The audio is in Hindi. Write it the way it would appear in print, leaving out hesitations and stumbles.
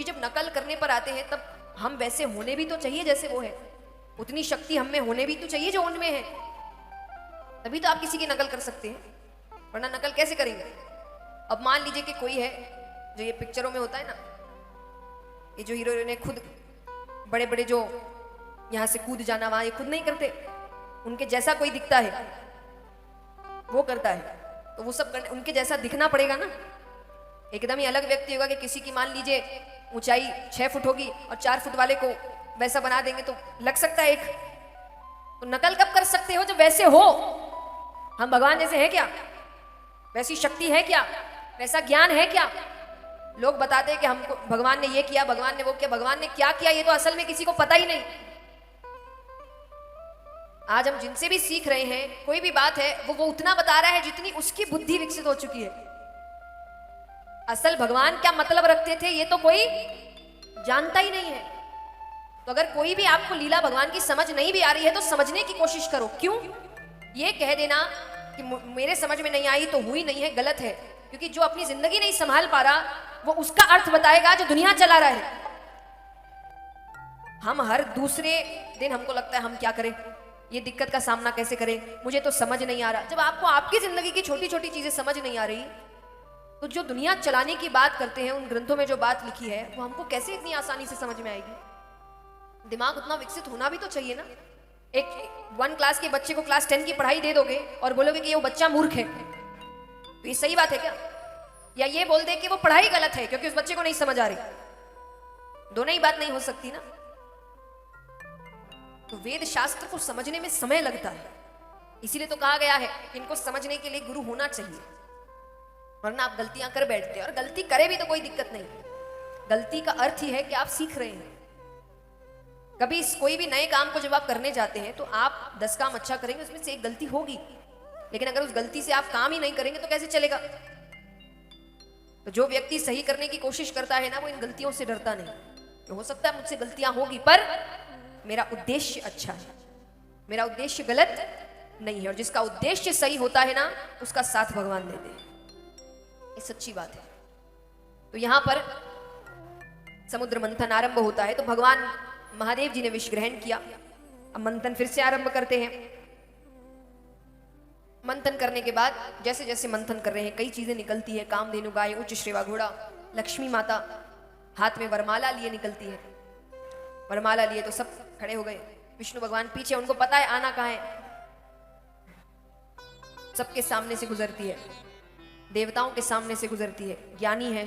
क्योंकि जब नकल करने पर आते हैं तब हम वैसे होने भी तो चाहिए जैसे वो है, उतनी शक्ति हम में होने भी तो चाहिए जो उनमें है, तभी तो आप किसी की नकल कर सकते हैं, वरना नकल कैसे करेंगे। अब मान लीजिए कि कोई है जो ये पिक्चरों में होता है ना, ये जो हीरो ने खुद बड़े बड़े जो यहाँ से कूद जाना वहां, ये खुद नहीं करते, उनके जैसा कोई दिखता है वो करता है, तो वो सब उनके जैसा दिखना पड़ेगा ना। एकदम ही अलग व्यक्ति होगा कि किसी की मान लीजिए ऊंचाई 6 फुट होगी और 4 फुट वाले को वैसा बना देंगे तो लग सकता है एक। तो नकल कब कर सकते हो? जब वैसे हो। हम भगवान जैसे हैं क्या? वैसी शक्ति है क्या? वैसा ज्ञान है क्या? लोग बताते हैं कि हमको भगवान ने ये किया, भगवान ने वो किया, भगवान ने क्या किया ये तो असल में किसी को पता ही नहीं। आज हम जिनसे भी सीख रहे हैं कोई भी बात है वो उतना बता रहा है जितनी उसकी बुद्धि विकसित हो चुकी है। असल भगवान क्या मतलब रखते थे ये तो कोई जानता ही नहीं है। तो अगर कोई भी आपको लीला भगवान की समझ नहीं भी आ रही है तो समझने की कोशिश करो। क्यों? ये कह देना कि मेरे समझ में नहीं आई तो हुई नहीं है, गलत है। क्योंकि जो अपनी जिंदगी नहीं संभाल पा रहा वो उसका अर्थ बताएगा जो दुनिया चला रहा है। हम हर दूसरे दिन हमको लगता है हम क्या करें, ये दिक्कत का सामना कैसे करें, मुझे तो समझ नहीं आ रहा। जब आपको आपकी जिंदगी की छोटी छोटी चीजें समझ नहीं आ रही तो जो दुनिया चलाने की बात करते हैं उन ग्रंथों में जो बात लिखी है वो हमको कैसे इतनी आसानी से समझ में आएगी। दिमाग उतना विकसित होना भी तो चाहिए ना। एक 1 क्लास के बच्चे को क्लास 10 की पढ़ाई दे दोगे और बोलोगे कि वो बच्चा मूर्ख है, तो ये सही बात है क्या? या ये बोल दे कि वो पढ़ाई गलत है क्योंकि उस बच्चे को नहीं समझ आ रही, दोनों ही बात नहीं हो सकती ना। तो वेद शास्त्र को समझने में समय लगता है, इसीलिए तो कहा गया है कि इनको समझने के लिए गुरु होना चाहिए, वरना आप गलतियां कर बैठते हैं। और गलती करे भी तो कोई दिक्कत नहीं, गलती का अर्थ ही है कि आप सीख रहे हैं। कभी कोई भी नए काम को जब आप करने जाते हैं तो आप 10 काम अच्छा करेंगे, उसमें से एक गलती होगी, लेकिन अगर उस गलती से आप काम ही नहीं करेंगे तो कैसे चलेगा। तो जो व्यक्ति सही करने की कोशिश करता है ना वो इन गलतियों से डरता नहीं। तो हो सकता है मुझसे गलतियां होगी पर मेरा उद्देश्य अच्छा है, मेरा उद्देश्य गलत नहीं है, और जिसका उद्देश्य सही होता है ना उसका साथ भगवान देते हैं, ये सच्ची बात है। तो यहां पर समुद्र मंथन आरंभ होता है तो भगवान महादेव जी ने विष ग्रहण किया। अब मंथन फिर से आरंभ करते हैं। मंथन करने के बाद जैसे जैसे मंथन कर रहे हैं कई चीजें निकलती है। कामधेनु गाय, उच्च श्रेवा घोड़ा, लक्ष्मी माता हाथ में वरमाला लिए निकलती है। वरमाला लिए तो सब खड़े हो गए, विष्णु भगवान पीछे, उनको पता है आना कहाँ है। सबके सामने से गुजरती है, देवताओं के सामने से गुजरती है। ज्ञानी है,